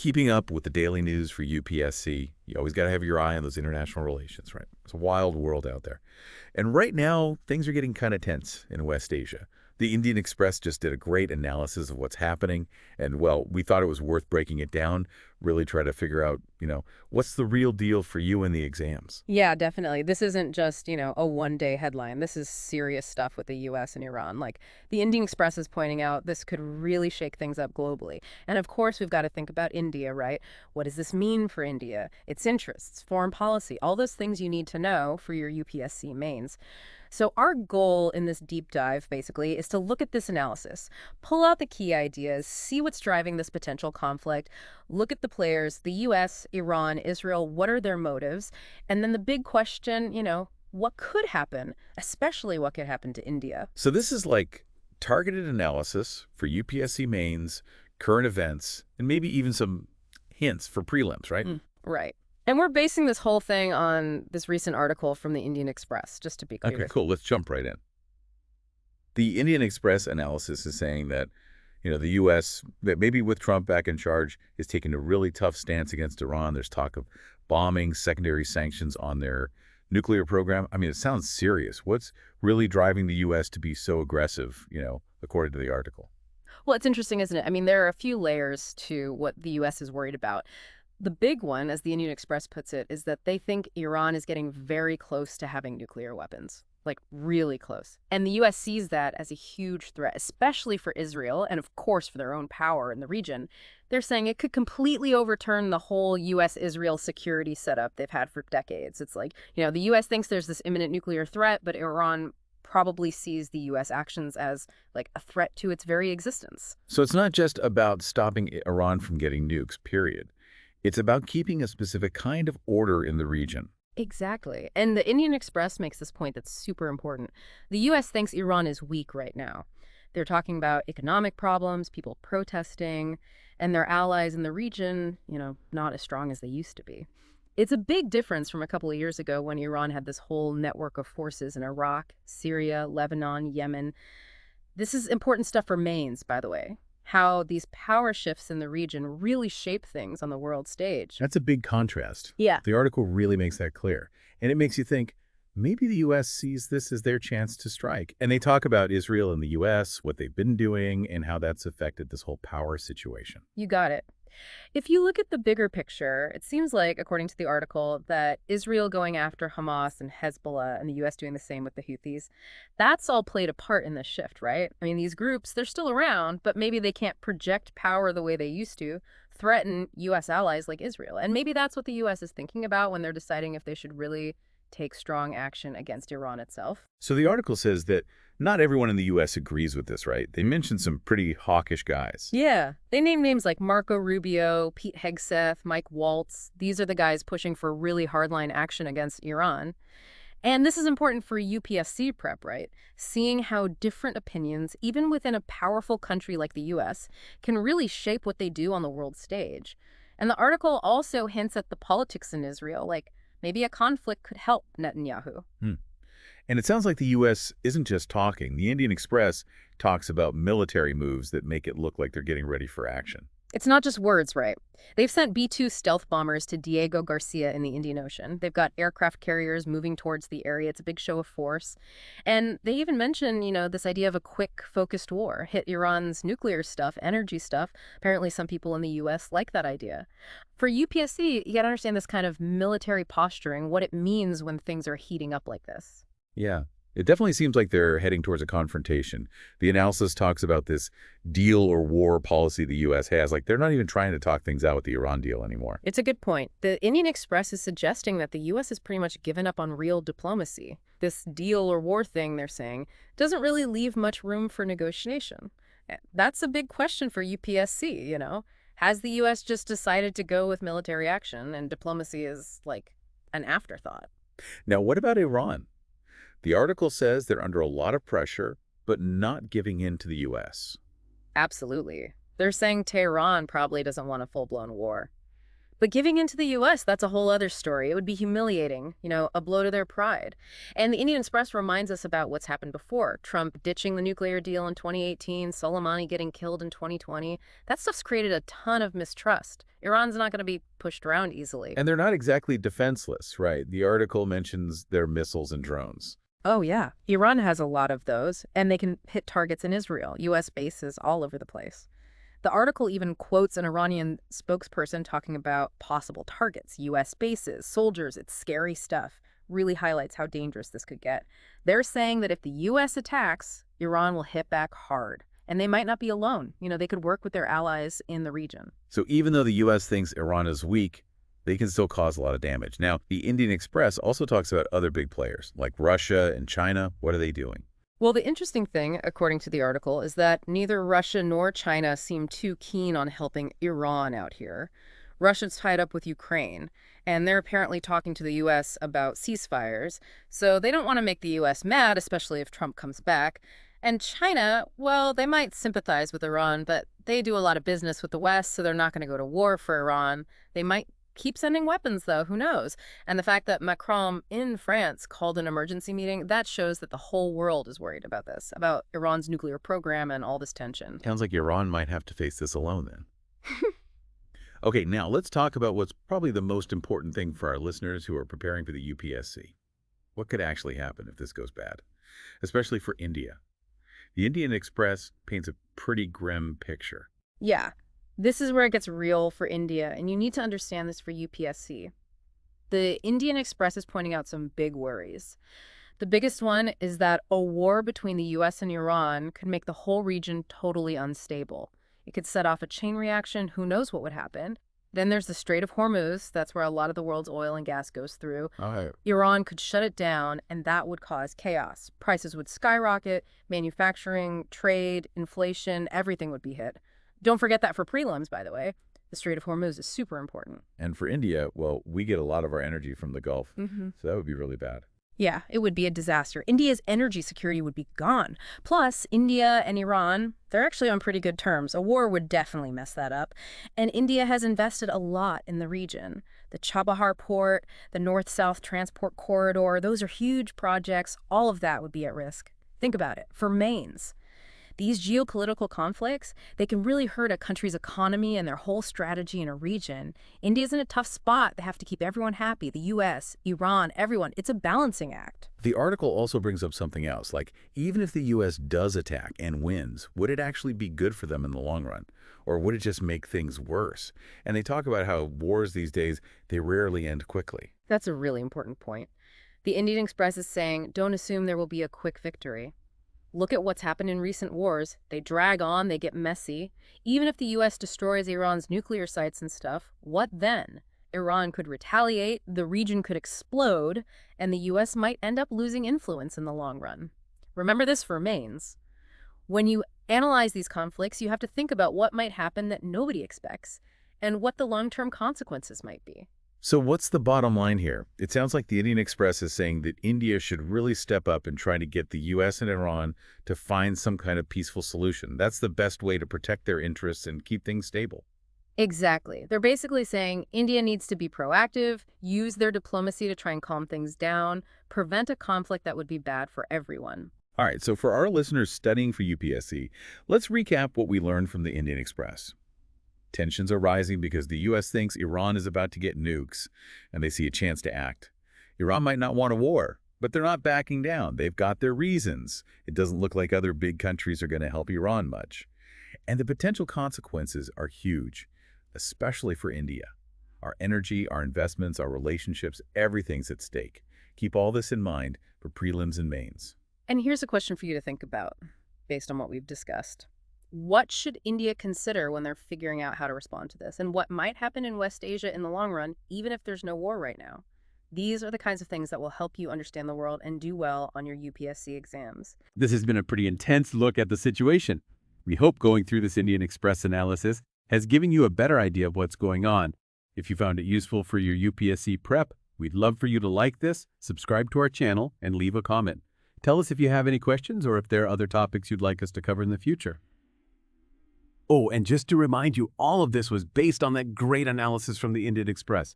keeping up with the daily news for UPSC, you always got to have your eye on those international relations, right? It's a wild world out there. And right now, things are getting kind of tense in West Asia. The Indian Express just did a great analysis of what's happening. And, well, we thought it was worth breaking it down, really try to figure out, what's the real deal for you in the exams? Yeah, definitely. This isn't just, a one-day headline. This is serious stuff with the U.S. and Iran. Like, the Indian Express is pointing out this could really shake things up globally. And, of course, we've got to think about India, right? What does this mean for India? Its interests, foreign policy, all those things you need to know for your UPSC mains. So our goal in this deep dive, basically, is to look at this analysis, pull out the key ideas, see what's driving this potential conflict, look at the players, the U.S., Iran, Israel, what are their motives? And then the big question, what could happen, especially what could happen to India? So this is like targeted analysis for UPSC mains, current events, and maybe even some hints for prelims, right? Right. And we're basing this whole thing on this recent article from the Indian Express, just to be clear. Okay, cool. Let's jump right in. The Indian Express analysis is saying that, the U.S., that maybe with Trump back in charge, is taking a really tough stance against Iran. There's talk of bombing, secondary sanctions on their nuclear program. I mean, it sounds serious. What's really driving the U.S. to be so aggressive, according to the article? Well, it's interesting, isn't it? I mean, there are a few layers to what the U.S. is worried about. The big one, as the Indian Express puts it, is that they think Iran is getting very close to having nuclear weapons, like really close. And the U.S. sees that as a huge threat, especially for Israel and, of course, for their own power in the region. They're saying it could completely overturn the whole U.S.-Israel security setup they've had for decades. It's like, the U.S. thinks there's this imminent nuclear threat, but Iran probably sees the U.S. actions as like a threat to its very existence. So it's not just about stopping Iran from getting nukes, period. It's about keeping a specific kind of order in the region. Exactly. And the Indian Express makes this point that's super important. The U.S. thinks Iran is weak right now. They're talking about economic problems, people protesting, and their allies in the region, not as strong as they used to be. It's a big difference from a couple of years ago when Iran had this whole network of forces in Iraq, Syria, Lebanon, Yemen. This is important stuff for mains, by the way. How these power shifts in the region really shape things on the world stage. That's a big contrast. Yeah. The article really makes that clear. And it makes you think, maybe the U.S. sees this as their chance to strike. And they talk about Israel and the U.S., what they've been doing, and how that's affected this whole power situation. You got it. If you look at the bigger picture, it seems like, according to the article, that Israel going after Hamas and Hezbollah and the U.S. doing the same with the Houthis, that's all played a part in this shift, right? I mean, these groups, they're still around, but maybe they can't project power the way they used to, threaten U.S. allies like Israel. And maybe that's what the U.S. is thinking about when they're deciding if they should really take strong action against Iran itself. So the article says that not everyone in the U.S. agrees with this, right? They mentioned some pretty hawkish guys. Yeah. They name names like Marco Rubio, Pete Hegseth, Mike Waltz. These are the guys pushing for really hardline action against Iran. And this is important for UPSC prep, right? Seeing how different opinions, even within a powerful country like the U.S., can really shape what they do on the world stage. And the article also hints at the politics in Israel, like maybe a conflict could help Netanyahu. And it sounds like the U.S. isn't just talking. The Indian Express talks about military moves that make it look like they're getting ready for action. It's not just words, right? They've sent B-2 stealth bombers to Diego Garcia in the Indian Ocean. They've got aircraft carriers moving towards the area. It's a big show of force. And they even mention, this idea of a quick, focused war, hit Iran's nuclear stuff, energy stuff. Apparently some people in the U.S. like that idea. For UPSC, you got to understand this kind of military posturing, what it means when things are heating up like this. Yeah, it definitely seems like they're heading towards a confrontation. The analysis talks about this deal or war policy the U.S. has. Like, they're not even trying to talk things out with the Iran deal anymore. It's a good point. The Indian Express is suggesting that the U.S. has pretty much given up on real diplomacy. This deal or war thing, they're saying, doesn't really leave much room for negotiation. That's a big question for UPSC, Has the U.S. just decided to go with military action and diplomacy is like an afterthought? Now, what about Iran? The article says they're under a lot of pressure, but not giving in to the U.S. Absolutely. They're saying Tehran probably doesn't want a full-blown war. But giving in to the U.S., that's a whole other story. It would be humiliating, a blow to their pride. And the Indian Express reminds us about what's happened before. Trump ditching the nuclear deal in 2018, Soleimani getting killed in 2020. That stuff's created a ton of mistrust. Iran's not going to be pushed around easily. And they're not exactly defenseless, right? The article mentions their missiles and drones. Oh, yeah. Iran has a lot of those, and they can hit targets in Israel, U.S. bases all over the place. The article even quotes an Iranian spokesperson talking about possible targets, U.S. bases, soldiers. It's scary stuff. Really highlights how dangerous this could get. They're saying that if the U.S. attacks, Iran will hit back hard. And they might not be alone. They could work with their allies in the region. So even though the U.S. thinks Iran is weak, they can still cause a lot of damage. Now, the Indian Express also talks about other big players, like Russia and China. What are they doing? Well, the interesting thing, according to the article, is that neither Russia nor China seem too keen on helping Iran out here. Russia's tied up with Ukraine, and they're apparently talking to the U.S. about ceasefires, so they don't want to make the U.S. mad, especially if Trump comes back. And China, well, they might sympathize with Iran, but they do a lot of business with the West, so they're not going to go to war for Iran. They might keep sending weapons, though. Who knows? And the fact that Macron in France called an emergency meeting, that shows that the whole world is worried about this, about Iran's nuclear program and all this tension. Sounds like Iran might have to face this alone then. Okay, now let's talk about what's probably the most important thing for our listeners who are preparing for the UPSC. What could actually happen if this goes bad? Especially for India. The Indian Express paints a pretty grim picture. Yeah. This is where it gets real for India, and you need to understand this for UPSC. The Indian Express is pointing out some big worries. The biggest one is that a war between the U.S. and Iran could make the whole region totally unstable. It could set off a chain reaction. Who knows what would happen? Then there's the Strait of Hormuz. That's where a lot of the world's oil and gas goes through. Iran could shut it down, and that would cause chaos. Prices would skyrocket, manufacturing, trade, inflation, everything would be hit. Don't forget that for prelims, by the way. The Strait of Hormuz is super important. And for India, well, we get a lot of our energy from the Gulf, so that would be really bad. Yeah, it would be a disaster. India's energy security would be gone. Plus, India and Iran, they're actually on pretty good terms. A war would definitely mess that up. And India has invested a lot in the region. The Chabahar port, the North-South transport corridor, those are huge projects. All of that would be at risk. Think about it. For mains. These geopolitical conflicts, they can really hurt a country's economy and their whole strategy in a region. India's in a tough spot. They have to keep everyone happy. The U.S., Iran, everyone. It's a balancing act. The article also brings up something else, like even if the U.S. does attack and wins, would it actually be good for them in the long run? Or would it just make things worse? And they talk about how wars these days, they rarely end quickly. That's a really important point. The Indian Express is saying, don't assume there will be a quick victory. Look at what's happened in recent wars. They drag on, they get messy. Even if the U.S. destroys Iran's nuclear sites and stuff, what then? Iran could retaliate, the region could explode, and the U.S. might end up losing influence in the long run. Remember this for mains. When you analyze these conflicts, you have to think about what might happen that nobody expects, and what the long-term consequences might be. So what's the bottom line here? It sounds like the Indian Express is saying that India should really step up and try to get the U.S. and Iran to find some kind of peaceful solution. That's the best way to protect their interests and keep things stable. Exactly. They're basically saying India needs to be proactive, use their diplomacy to try and calm things down, prevent a conflict that would be bad for everyone. All right, so for our listeners studying for UPSC, let's recap what we learned from the Indian Express. Tensions are rising because the U.S. thinks Iran is about to get nukes, and they see a chance to act. Iran might not want a war, but they're not backing down. They've got their reasons. It doesn't look like other big countries are going to help Iran much. And the potential consequences are huge, especially for India. Our energy, our investments, our relationships, everything's at stake. Keep all this in mind for prelims and mains. And here's a question for you to think about, based on what we've discussed. What should India consider when they're figuring out how to respond to this? And what might happen in West Asia in the long run, even if there's no war right now? These are the kinds of things that will help you understand the world and do well on your UPSC exams. This has been a pretty intense look at the situation. We hope going through this Indian Express analysis has given you a better idea of what's going on. If you found it useful for your UPSC prep, we'd love for you to like this, subscribe to our channel, and leave a comment. Tell us if you have any questions or if there are other topics you'd like us to cover in the future. Oh, and just to remind you, all of this was based on that great analysis from the Indian Express.